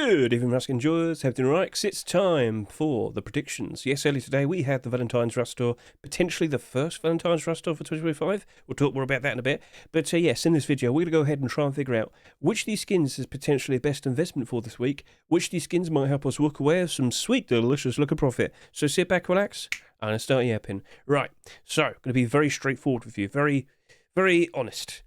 Good evening, Rusk enjoyers. Everything right? 'Cause it's time for the predictions. Yes, earlier today we had the Valentine's Rush Store, potentially the first Valentine's Rush Store for 2025. We'll talk more about that in a bit. But yes, in this video, we're going to go ahead and try and figure out which of these skins is potentially the best investment for this week, which of these skins might help us walk away with some sweet, delicious looking profit. So sit back, relax, and start yapping. Right, so going to be very straightforward with you, very, very honest.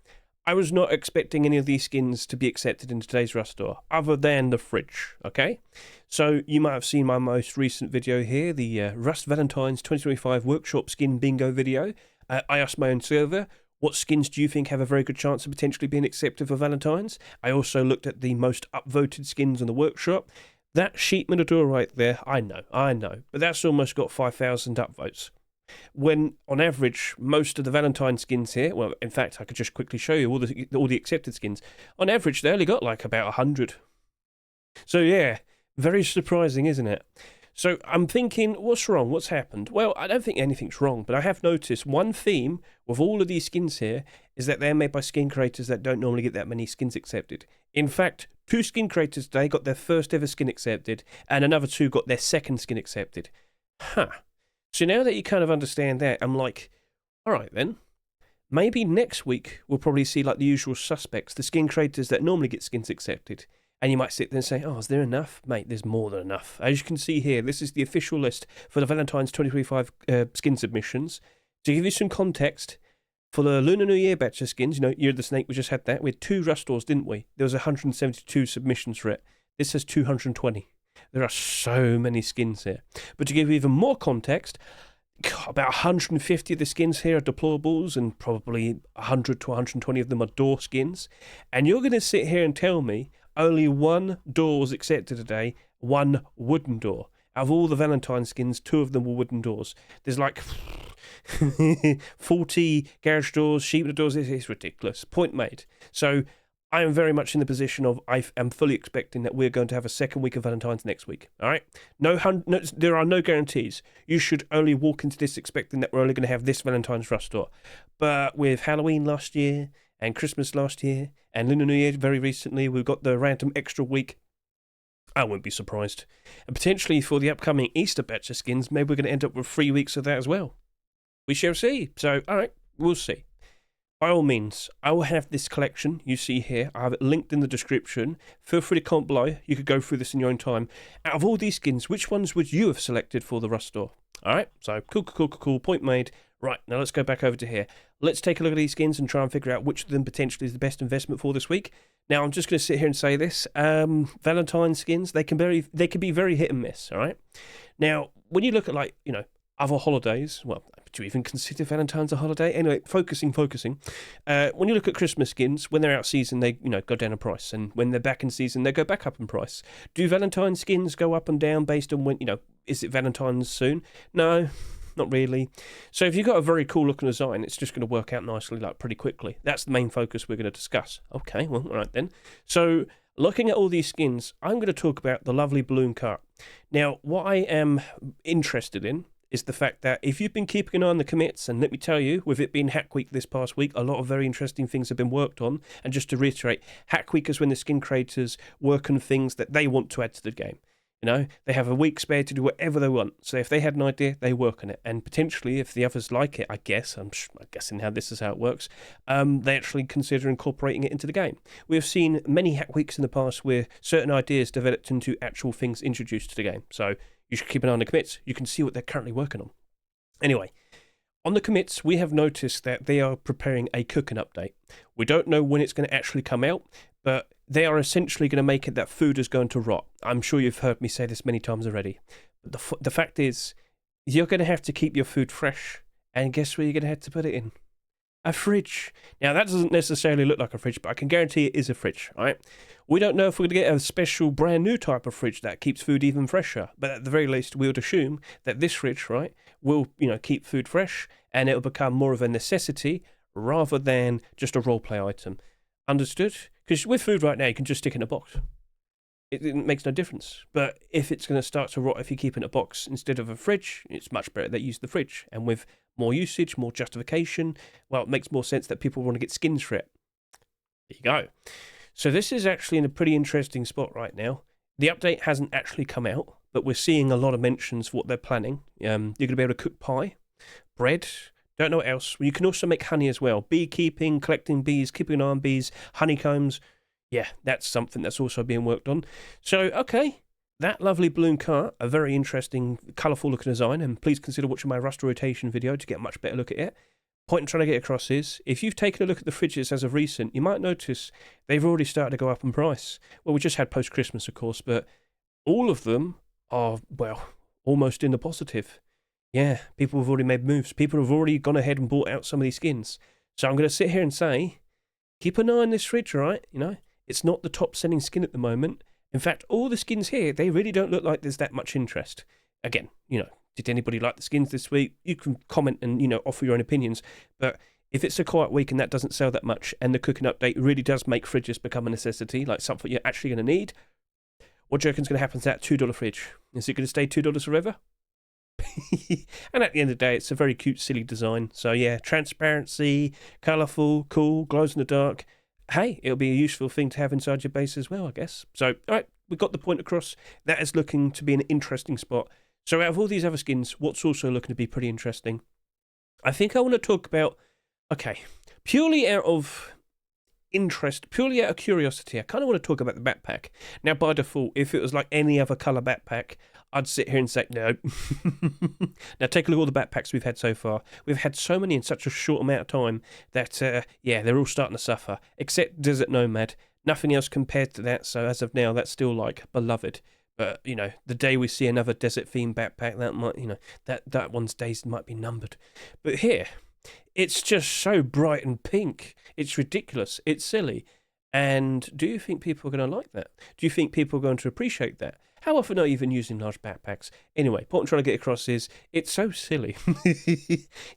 I was not expecting any of these skins to be accepted in today's Rush Store, other than the fridge, okay? So you might have seen my most recent video here, the Rust Valentines 2025 Workshop Skin Bingo video. I asked my own server, what skins do you think have a very good chance of potentially being accepted for Valentine's? I also looked at the most upvoted skins in the workshop. That sheep Matador right there, I know, but that's almost got 5,000 upvotes. When, on average, most of the Valentine skins here, well, in fact, I could just quickly show you all the accepted skins. On average, they only got like about 100. So yeah, very surprising, isn't it? So I'm thinking, what's wrong? What's happened? Well, I don't think anything's wrong, but I have noticed one theme with all of these skins here is that they're made by skin creators that don't normally get that many skins accepted. In fact, 2 skin creators today got their first ever skin accepted, and another 2 got their second skin accepted. Huh. So now that you kind of understand that, I'm like, all right then, maybe next week we'll probably see like the usual suspects, the skin creators that normally get skins accepted. And you might sit there and say, oh, is there enough? Mate, there's more than enough. As you can see here, this is the official list for the Valentine's 2025 skin submissions. To give you some context, for the Lunar New Year batch of skins, you know, Year of the Snake, we just had that. We had 2 Rush Stores, didn't we? There was 172 submissions for it. This has 220. There are so many skins here. But to give you even more context, about 150 of the skins here are deplorables, and probably 100 to 120 of them are door skins. And you're going to sit here and tell me only 1 door was accepted today, 1 wooden door. Out of all the Valentine skins, 2 of them were wooden doors. There's like 40 garage doors, sheep doors. It's ridiculous. Point made. So I am very much in the position of I am fully expecting that we're going to have a second week of Valentine's next week. All right? No, there are no guarantees. You should only walk into this expecting that we're only going to have this Valentine's Rush Store. But with Halloween last year and Christmas last year and Lunar New Year very recently, we've got the random extra week. I wouldn't be surprised. And potentially for the upcoming Easter batch of skins, maybe we're going to end up with 3 weeks of that as well. We shall see. So, all right, we'll see. By all means, I will have this collection you see here. I have it linked in the description. Feel free to comment below. You could go through this in your own time. Out of all these skins, which ones would you have selected for the Rush Store? All right, so cool. Point made. Right, now let's go back over to here. Let's take a look at these skins and try and figure out which of them potentially is the best investment for this week. Now, I'm just going to sit here and say this. Valentine skins, they can be very hit and miss, all right? Now, when you look at, like, you know, other holidays, well, do you even consider Valentine's a holiday? Anyway, focusing. When you look at Christmas skins, when they're out of season, they go down in price, and when they're back in season, they go back up in price. Do Valentine skins go up and down based on when, is it Valentine's soon? No, not really. So if you've got a very cool looking design, it's just going to work out nicely, like pretty quickly. That's the main focus we're going to discuss. Okay, well, all right then. So looking at all these skins, I'm going to talk about the lovely balloon cart. Now, what I am interested in is the fact that if you've been keeping an eye on the commits, and let me tell you, with it being Hack Week this past week, a lot of very interesting things have been worked on. And just to reiterate, Hack Week is when the skin creators work on things that they want to add to the game. You know, they have a week spare to do whatever they want. So if they had an idea, they work on it. And potentially, if the others like it, I'm guessing how this is how it works, they actually consider incorporating it into the game. We have seen many Hack Weeks in the past where certain ideas developed into actual things introduced to the game. So you should keep an eye on the commits. You can see what they're currently working on. Anyway, on the commits, we have noticed that they are preparing a cooking update. We don't know when it's going to actually come out, but they are essentially going to make it that food is going to rot. I'm sure you've heard me say this many times already. But the fact is, you're going to have to keep your food fresh. And guess where you're going to have to put it in? A fridge. Now, that doesn't necessarily look like a fridge, but I can guarantee it is a fridge, all right? We don't know if we're going to get a special brand new type of fridge that keeps food even fresher, but at the very least, we would assume that this fridge, right, will, keep food fresh, and it'll become more of a necessity rather than just a roleplay item. Understood? Because with food right now, you can just stick it in a box. It makes no difference. But if it's going to start to rot if you keep it in a box instead of a fridge, it's much better that you use the fridge. And with more usage, more justification, well, it makes more sense that people want to get skins for it. There you go. So this is actually in a pretty interesting spot right now. The update hasn't actually come out, but we're seeing a lot of mentions for what they're planning. You're going to be able to cook pie, bread, don't know what else. You can also make honey as well. Beekeeping, collecting bees, keeping an eye on bees, honeycombs. Yeah, that's something that's also being worked on. So, okay, that lovely balloon cart, a very interesting, colourful looking design, and please consider watching my rust rotation video to get a much better look at it. Point I'm trying to get across is, if you've taken a look at the fridges as of recent, you might notice they've already started to go up in price. Well, we just had post-Christmas, of course, but all of them are, well, almost in the positive. Yeah, people have already made moves. People have already gone ahead and bought out some of these skins. So I'm going to sit here and say, keep an eye on this fridge, right? You know, it's not the top-selling skin at the moment. In fact, all the skins here, they really don't look like there's that much interest. Again, you know, did anybody like the skins this week? You can comment and, you know, offer your own opinions. But if it's a quiet week and that doesn't sell that much, and the cooking update really does make fridges become a necessity, like something you're actually going to need, what do you reckon's going to happen to that $2 fridge? Is it going to stay $2 forever? And at the end of the day, it's a very cute, silly design. So yeah, transparency, colourful, cool, glows in the dark. Hey, it'll be a useful thing to have inside your base as well, I guess. So, all right, we got the point across. That is looking to be an interesting spot. So out of all these other skins, what's also looking to be pretty interesting? I think I want to talk about, okay, purely out of interest, purely out of curiosity, I kind of want to talk about the backpack. Now, by default, if it was like any other colour backpack, I'd sit here and say, no. Now, take a look at all the backpacks we've had so far. We've had so many in such a short amount of time that, yeah, they're all starting to suffer, except Desert Nomad. Nothing else compared to that, so as of now, that's still, like, beloved. But, you know, the day we see another desert-themed backpack, that might, you know, that one's days might be numbered. But here, it's just so bright and pink. It's ridiculous. It's silly. And do you think people are going to like that? Do you think people are going to appreciate that? How often are you even using large backpacks? Anyway, what I'm trying to get across is, it's so silly.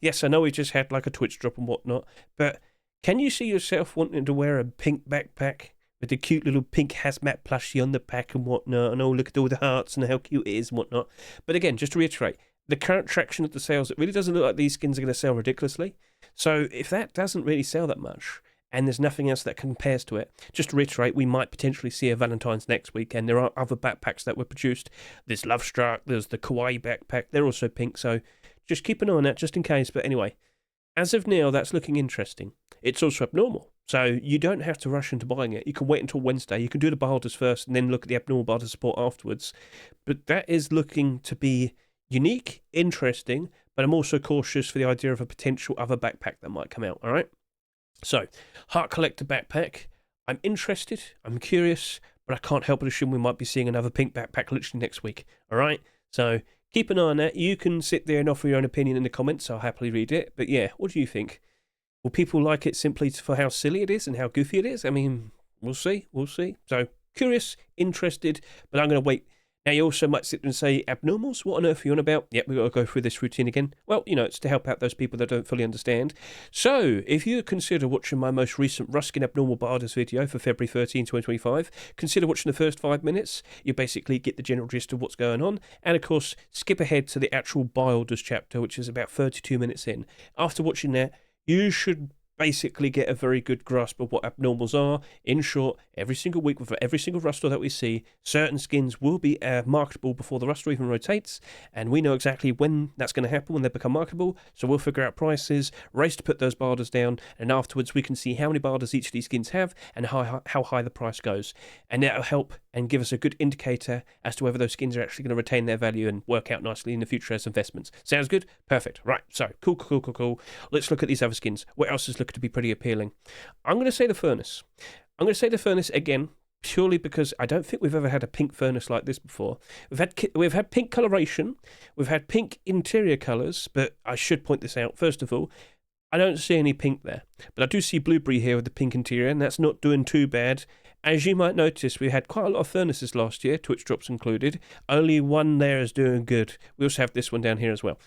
Yes, I know we just had like a Twitch drop and whatnot, but can you see yourself wanting to wear a pink backpack with the cute little pink hazmat plushie on the back and whatnot, and oh, look at all the hearts and how cute it is and whatnot. But again, just to reiterate, the current traction of the sales, it really doesn't look like these skins are going to sell ridiculously. So if that doesn't really sell that much, and there's nothing else that compares to it, just to reiterate, we might potentially see a Valentine's next week, and there are other backpacks that were produced. There's Lovestruck, there's the Kawaii backpack, they're also pink, so just keep an eye on that just in case. But anyway, as of now, that's looking interesting. It's also abnormal, so you don't have to rush into buying it. You can wait until Wednesday. You can do the barders first and then look at the abnormal barter support afterwards. But that is looking to be unique, interesting, but I'm also cautious for the idea of a potential other backpack that might come out, all right? So, Heart Collector backpack. I'm interested, I'm curious, but I can't help but assume we might be seeing another pink backpack literally next week, all right? So, keep an eye on that. You can sit there and offer your own opinion in the comments. I'll happily read it. But yeah, what do you think? Will people like it simply for how silly it is and how goofy it is? I mean, we'll see. We'll see. So, curious, interested, but I'm going to wait. Now, you also might sit there and say, abnormals? What on earth are you on about? Yep, we've got to go through this routine again. Well, you know, it's to help out those people that don't fully understand. So, if you consider watching my most recent Ruskin Abnormal Barders video for February 13, 2025, consider watching the first 5 minutes. You basically get the general gist of what's going on. And, of course, skip ahead to the actual buy orders chapter, which is about 32 minutes in. After watching that, you should basically get a very good grasp of what abnormals are. In short, every single week with every single rustle that we see, certain skins will be marketable before the rustle even rotates, and we know exactly when that's going to happen, when they become marketable, so we'll figure out prices, race to put those barders down, and afterwards we can see how many barders each of these skins have and how high the price goes, and that'll help and give us a good indicator as to whether those skins are actually going to retain their value and work out nicely in the future as investments. Sounds good? Perfect. Right, so cool. Let's look at these other skins. What else is looking to be pretty appealing? I'm going to say the Furnace. I'm going to say the Furnace again, purely because I don't think we've ever had a pink furnace like this before. We've had pink coloration, we've had pink interior colours, but I should point this out, first of all, I don't see any pink there, but I do see blueberry here with the pink interior, and that's not doing too bad. As you might notice, we had quite a lot of furnaces last year, Twitch drops included. Only one there is doing good. We also have this one down here as well,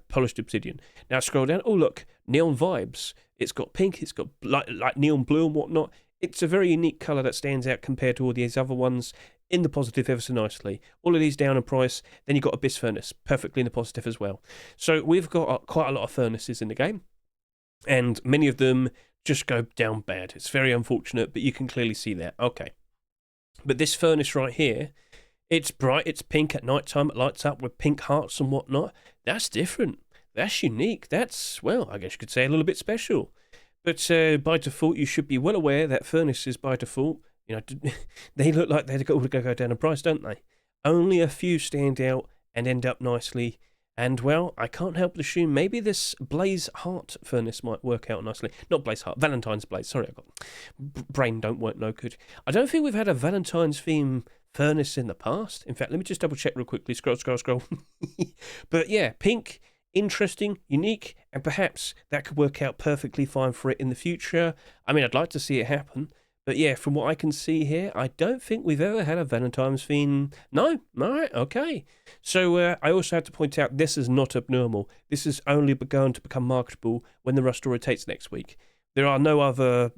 polished obsidian. Now scroll down. Oh look, neon vibes. It's got pink. It's got like neon blue and whatnot. It's a very unique colour that stands out compared to all these other ones in the positive ever so nicely. All of these down in price. Then you've got Abyss Furnace, perfectly in the positive as well. So we've got quite a lot of furnaces in the game, and many of them just go down bad. It's very unfortunate, but you can clearly see that. Okay. But this furnace right here It's bright, it's pink at night time, it lights up with pink hearts and whatnot. That's different. That's unique. That's, well, I guess you could say a little bit special. But by default, you should be well aware that furnaces, by default, they look like they're going to go down in price, don't they? Only a few stand out and end up nicely. And, well, I can't help but assume maybe this Blaze Heart furnace might work out nicely. Not Blaze Heart, Valentine's Blaze. Sorry, I got brain don't work no good. I don't think we've had a Valentine's theme furnace in the past. In fact, let me just double check real quickly. Scroll. But, yeah, pink, interesting, unique, and perhaps that could work out perfectly fine for it in the future. I mean, I'd like to see it happen. But yeah, from what I can see here, I don't think we've ever had a Valentine's theme. No? Alright, okay. So I also had to point out this is not abnormal. This is only going to become marketable when the Rust rotates next week. There are no other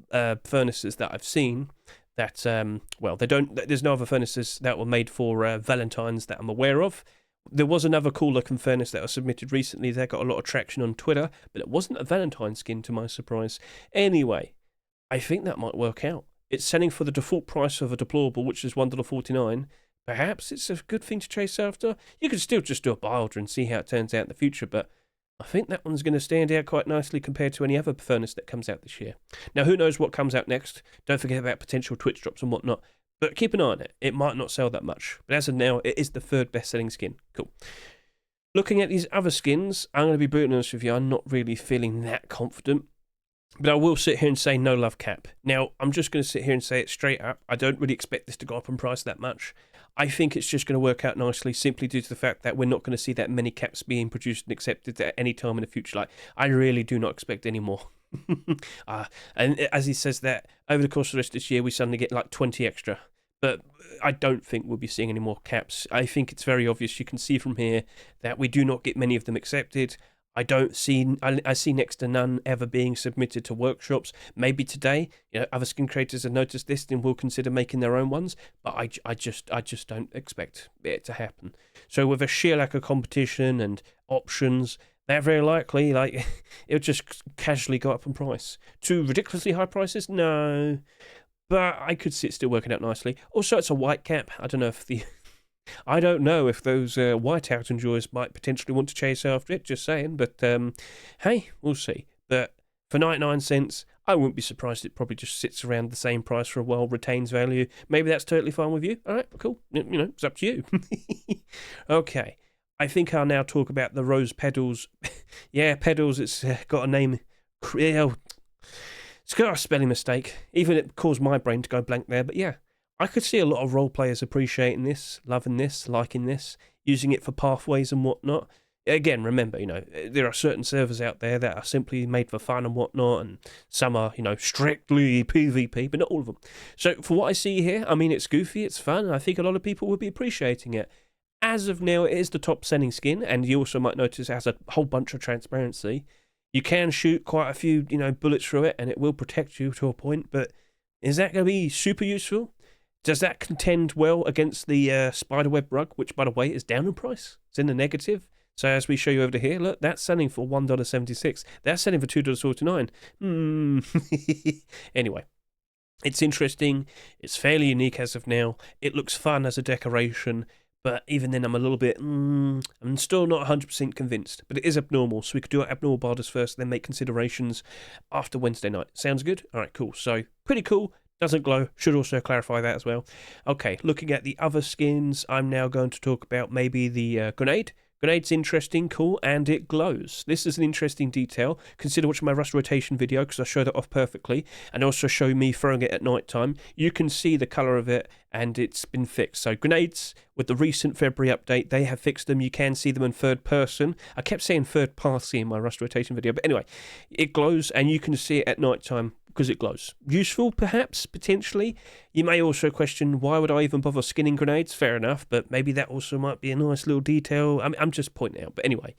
furnaces that I've seen that, there's no other furnaces that were made for Valentine's that I'm aware of. There was another cool looking furnace that was submitted recently that got a lot of traction on Twitter, but it wasn't a Valentine skin to my surprise. Anyway, I think that might work out. It's selling for the default price of a deplorable, which is $1.49. Perhaps it's a good thing to chase after. You could still just do a buy order and see how it turns out in the future, but I think that one's going to stand out quite nicely compared to any other furnace that comes out this year. Now, who knows what comes out next? Don't forget about potential Twitch drops and whatnot, but keep an eye on it. It might not sell that much, but as of now, it is the third best-selling skin. Cool. Looking at these other skins, I'm going to be brutally honest with you, I'm not really feeling that confident. But I will sit here and say no love cap. Now, I'm just going to sit here and say it straight up. I don't really expect this to go up in price that much. I think it's just going to work out nicely simply due to the fact that we're not going to see that many caps being produced and accepted at any time in the future. Like, I really do not expect any more. And as he says that, over the course of the rest of this year, we suddenly get like 20 extra. But I don't think we'll be seeing any more caps. I think it's very obvious. You can see from here that we do not get many of them accepted. I see next to none ever being submitted to workshops. Maybe today, other skin creators have noticed this and will consider making their own ones, but I just don't expect it to happen. So with a sheer lack of competition and options, they're very likely, it'll just casually go up in price. To ridiculously high prices? No. But I could see it still working out nicely. Also, it's a white cap. I don't know if those whiteout enjoyers might potentially want to chase after it, just saying. But, hey, we'll see. But for 99 cents, I wouldn't be surprised it probably just sits around the same price for a while, retains value. Maybe that's totally fine with you. All right, cool. It's up to you. Okay. I think I'll now talk about the rose petals. Yeah, petals, it's got a name. It's got a spelling mistake. Even it caused my brain to go blank there, but yeah. I could see a lot of role players appreciating this, loving this, liking this, using it for pathways and whatnot. Again, remember, there are certain servers out there that are simply made for fun and whatnot, and some are, strictly PvP, but not all of them. So for what I see here, I mean, it's goofy, it's fun, and I think a lot of people would be appreciating it. As of now, it is the top selling skin, and you also might notice it has a whole bunch of transparency. You can shoot quite a few, bullets through it, and it will protect you to a point, but is that going to be super useful? Does that contend well against the spiderweb rug, which, by the way, is down in price? It's in the negative. So as we show you over here, look, that's selling for $1.76. That's selling for $2.49. Anyway, it's interesting. It's fairly unique as of now. It looks fun as a decoration, but even then I'm a little bit, I'm still not 100% convinced. But it is abnormal, so we could do our abnormal barders first, then make considerations after Wednesday night. Sounds good? All right, cool. So pretty cool. Doesn't glow. Should also clarify that as well. Okay, looking at the other skins, I'm now going to talk about maybe the grenade. Grenade's interesting, cool, and it glows. This is an interesting detail. Consider watching my rust rotation video because I showed it off perfectly, and also show me throwing it at night time. You can see the colour of it, and it's been fixed. So grenades, with the recent February update, they have fixed them. You can see them in third person. I kept saying third party in my rust rotation video, but anyway, it glows, and you can see it at night time because it glows. Useful, perhaps, potentially. You may also question, why would I even bother skinning grenades? Fair enough, but maybe that also might be a nice little detail. I'm just pointing out, but anyway,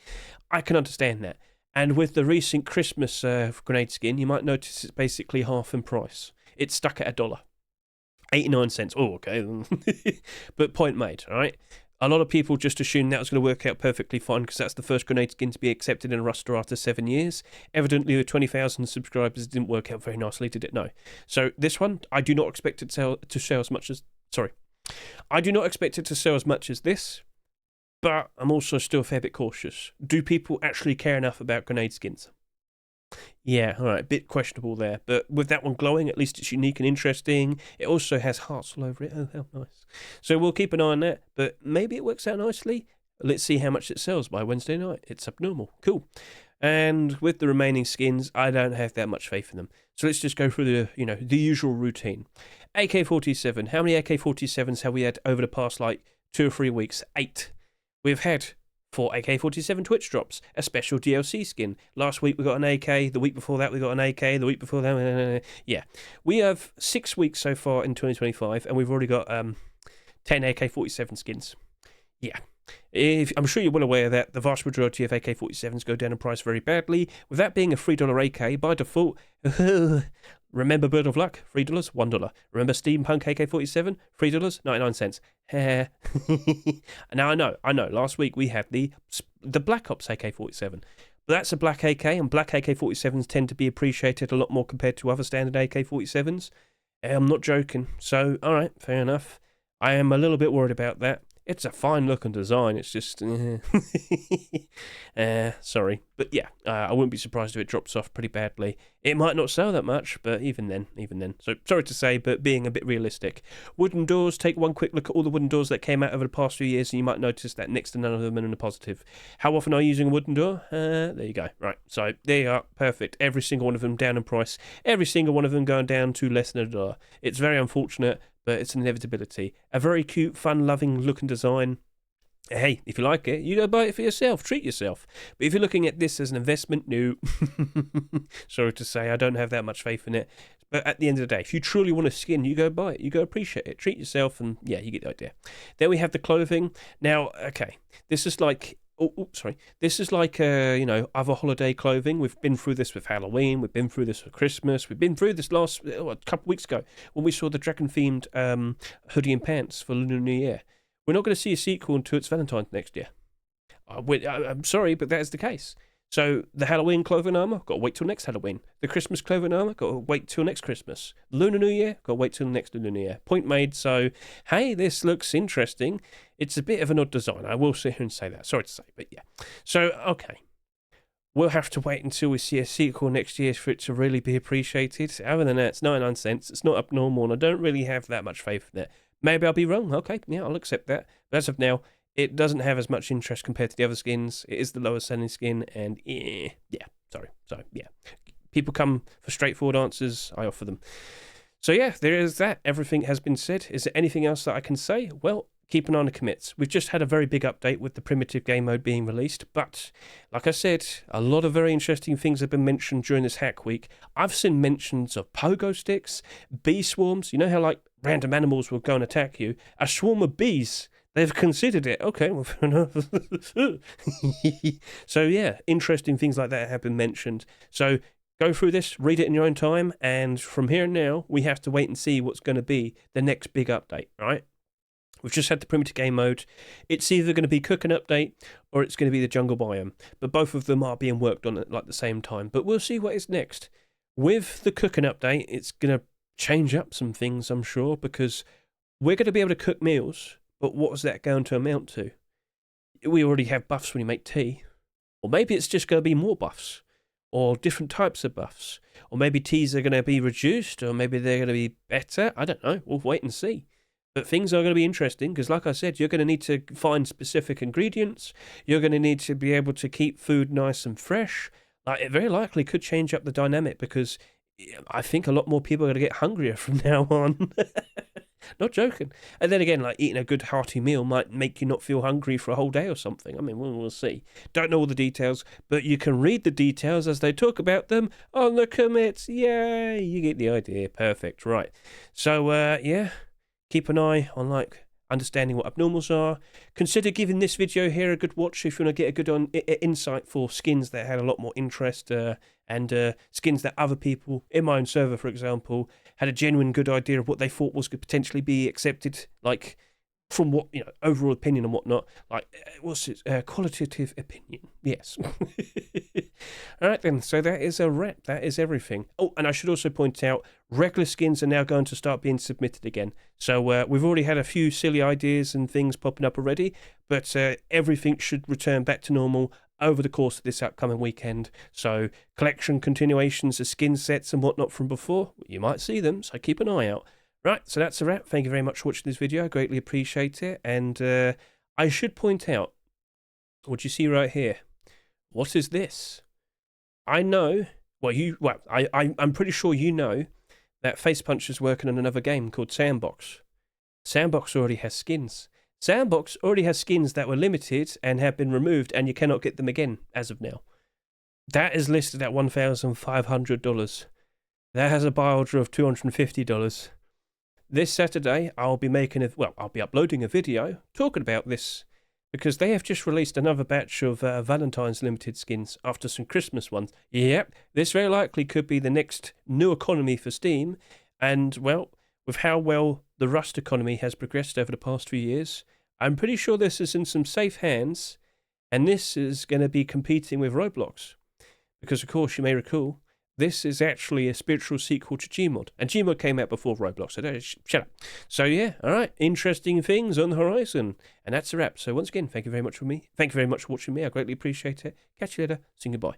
I can understand that. And with the recent Christmas grenade skin, you might notice it's basically half in price. It's stuck at $1. 89 cents. Oh, okay. But point made, all right? A lot of people just assumed that was going to work out perfectly fine because that's the first grenade skin to be accepted in a roster after 7 years. Evidently, with 20,000 subscribers, it didn't work out very nicely, did it? No. So this one, I do not expect it to sell as much as... Sorry. I do not expect it to sell as much as this, but I'm also still a fair bit cautious. Do people actually care enough about grenade skins? Yeah, all right, a bit questionable there. But with that one glowing, at least it's unique and interesting. It also has hearts all over it. Oh, how nice. So we'll keep an eye on that, but maybe it works out nicely. Let's see how much it sells by Wednesday night. It's abnormal. Cool. And with the remaining skins, I don't have that much faith in them. So let's just go through the usual routine. AK47. How many AK47s have we had over the past, 2 or 3 weeks? 8. We've had 4 AK47 Twitch drops, a special DLC skin. Last week we got an AK, the week before that we got an AK, the week before that, yeah. We have 6 weeks so far in 2025, and we've already got 10 AK47 skins. Yeah. I'm sure you're well aware that the vast majority of AK-47s go down in price very badly. With that being a $3 AK, by default, remember Bird of Luck? $3, $1. Remember Steampunk AK-47? $3, 99 cents. Now I know, last week we had the Black Ops AK-47. But that's a black AK, and black AK-47s tend to be appreciated a lot more compared to other standard AK-47s. I'm not joking. So, alright, fair enough. I am a little bit worried about that. It's a fine looking design. It's just, sorry. But yeah, I wouldn't be surprised if it drops off pretty badly. It might not sell that much, but even then. So sorry to say, but being a bit realistic. Wooden doors, take one quick look at all the wooden doors that came out over the past few years, and you might notice that next to none of them are in the positive. How often are you using a wooden door? There you go. Right, so there you are. Perfect. Every single one of them down in price. Every single one of them going down to less than $1. It's very unfortunate, but it's an inevitability. A very cute, fun-loving looking design. Hey, if you like it, you go buy it for yourself. Treat yourself. But if you're looking at this as an investment, no. Sorry to say, I don't have that much faith in it. But at the end of the day, if you truly want a skin, you go buy it. You go appreciate it. Treat yourself, and yeah, you get the idea. Then we have the clothing. Now, okay, this is like... This is like, other holiday clothing. We've been through this with Halloween. We've been through this for Christmas. We've been through this a couple of weeks ago when we saw the dragon-themed hoodie and pants for Lunar New Year. We're not going to see a sequel until it's Valentine's next year. I'm sorry, but that is the case. So the Halloween clothing armor, got to wait till next Halloween. The Christmas clothing armor, got to wait till next Christmas. Lunar New Year, got to wait till next Lunar New Year. Point made. So, hey, this looks interesting. It's a bit of an odd design. I will sit here and say that. Sorry to say, but yeah. So, okay. We'll have to wait until we see a sequel next year for it to really be appreciated. Other than that, it's 99 cents. It's not abnormal, and I don't really have that much faith in it. Maybe I'll be wrong. Okay, yeah, I'll accept that. But as of now, it doesn't have as much interest compared to the other skins. It is the lowest selling skin, and yeah, sorry. So, yeah. People come for straightforward answers. I offer them. So, yeah, there is that. Everything has been said. Is there anything else that I can say? Well, keep an eye on the commits. We've just had a very big update with the primitive game mode being released, but like I said, a lot of very interesting things have been mentioned during this hack week. I've seen mentions of pogo sticks, bee swarms. You know how, random animals will go and attack you? A swarm of bees. They've considered it. Okay, well, fair enough. So, yeah, interesting things like that have been mentioned. So, go through this, read it in your own time, and from here and now, we have to wait and see what's going to be the next big update, right? We've just had the primitive game mode. It's either going to be cooking update or it's going to be the jungle biome. But both of them are being worked on at the same time. But we'll see what is next. With the cooking update, it's going to change up some things, I'm sure, because we're going to be able to cook meals. But what is that going to amount to? We already have buffs when you make tea. Or maybe it's just going to be more buffs. Or different types of buffs. Or maybe teas are going to be reduced. Or maybe they're going to be better. I don't know. We'll wait and see. But things are going to be interesting because, like I said, you're going to need to find specific ingredients. You're going to need to be able to keep food nice and fresh. It very likely could change up the dynamic because I think a lot more people are going to get hungrier from now on. Not joking. And then again, eating a good hearty meal might make you not feel hungry for a whole day or something. I mean, we'll see. Don't know all the details, but you can read the details as they talk about them on the commits. Yay! You get the idea. Perfect. Right. So, yeah. Keep an eye on understanding what abnormals are. Consider giving this video here a good watch if you want to get a good insight for skins that had a lot more interest and skins that other people in my own server, for example, had a genuine good idea of what they thought could potentially be accepted. from what, overall opinion and whatnot. Like, what's it? Qualitative opinion. Yes. All right, then. So that is a wrap. That is everything. Oh, and I should also point out, regular skins are now going to start being submitted again. So we've already had a few silly ideas and things popping up already, but everything should return back to normal over the course of this upcoming weekend. So collection continuations of skin sets and whatnot from before, you might see them, so keep an eye out. Right, so that's a wrap. Thank you very much for watching this video. I greatly appreciate it. And I should point out, what you see right here, what is this? I know, I'm pretty sure you know that Face Punch is working on another game called s&box. s&box already has skins. s&box already has skins that were limited and have been removed, and you cannot get them again as of now. That is listed at $1,500. That has a buy order of $250. This Saturday, I'll be uploading a video talking about this, because they have just released another batch of Valentine's limited skins after some Christmas ones. Yep, this very likely could be the next new economy for Steam, and, well, with how well the Rust economy has progressed over the past few years, I'm pretty sure this is in some safe hands, and this is going to be competing with Roblox. Because, of course, you may recall, this is actually a spiritual sequel to Gmod, and Gmod came out before Roblox, so shut up. So yeah, alright, interesting things on the horizon, and that's a wrap. So once again, thank you very much for watching me, I greatly appreciate it. Catch you later, sing goodbye.